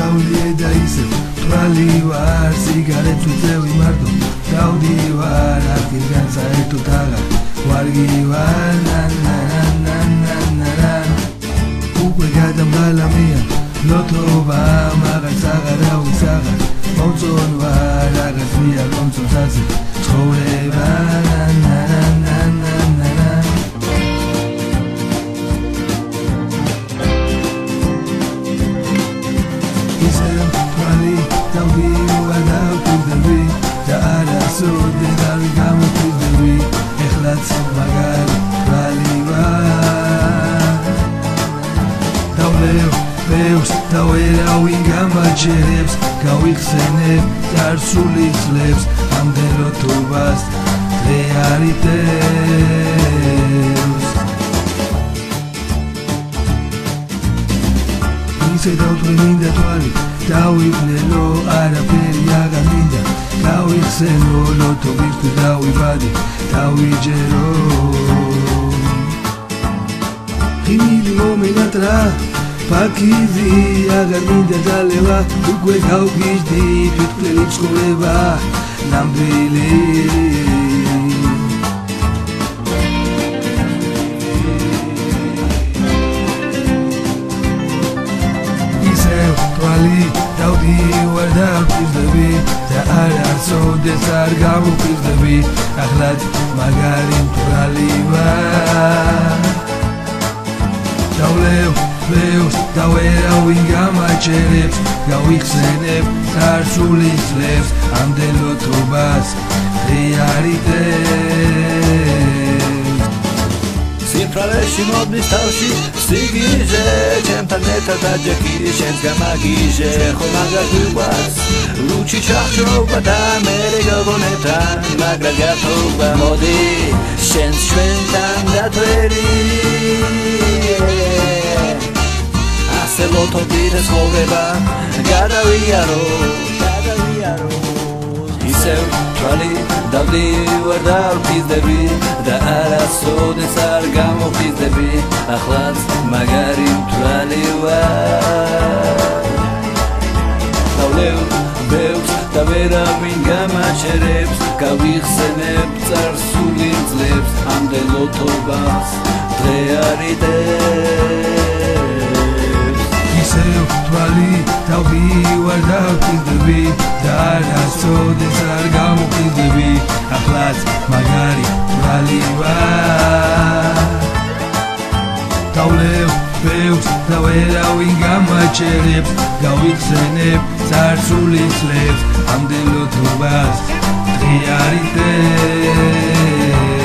დავლიე და ისევ თვალი ვარ სიგარეტს ვიწევი მარტო დავდივარ ადგილგან საერთოდ აღარ ვარგი ვარ უკვე გადამღალამია ლოთობა მაგას აღარავის აღარ მომწონ ვარ რაღაც მია მომწონს ასე ცხოვრება ისევ თვალი დავდივარ დავკვირდები და არასოდეს არ გამოვკვირდები ეხლაც მაგარი თვალი ვარ დავლევ ბევრს და ვერავინ გამაჩერებს გავიხსენებ წარსული წლებს ამდენ ლოთობას დღე არიდებს ისე დავთვლი მინდა თვალი დავივნელო არაფერი აღარ მინდა გავიხსენო ლოთობის თუ დავიბადე დავიჯერო ღიმილი მომენატრა ფაქიზი აღარ მინდა ძალევა უკვე გავგიჟდი თვითმკვლელი ცხოვრება ნამდვილი ისევ თვალი დავდივარ დავკვირდები და არასოდეს არ გამოვკვირდები ახლაც მაგარი მთვრალი ვარ დავლევ ბევრს და ვერავინ გამაჩერებს გავიხსენებ წარსული წლებს ამდენ ლოთობას დღე არიდებს სიმფრალეში მოდნის თავში სიგიჟე ჩემთან ერთად დაჯექი შენს გამაგიჟე ხომ აღარ გვიყვარს ლუჩი ჩახშობა და მერე გოგონებთან მაგრა გათობა მოდი შენს ჩვენთან დათვერი ლოთობით ცხოვრება გადავიარო ისევ თვალი დავდივარ დავკვირდები და არასოდეს არ გამოვკვირდები ახლაც მაგარი მთვრალი ვარ დავლევ ბევრს და ვერავინ გამაჩერებს გავიხსენებ წარსული წლებს ამდენ ლოთობას დღე არიდებს ისევ თვალი დავდივარ დავკვირდები და არასოდეს არ გამოვკვირდები ახლაც მაგარი თვალი ვარ დავლევ ბევრს და ვერავინ გამაჩერებს გავიხსენებ წარსული წლებს ამდენ ლოთობას დღე არიდებს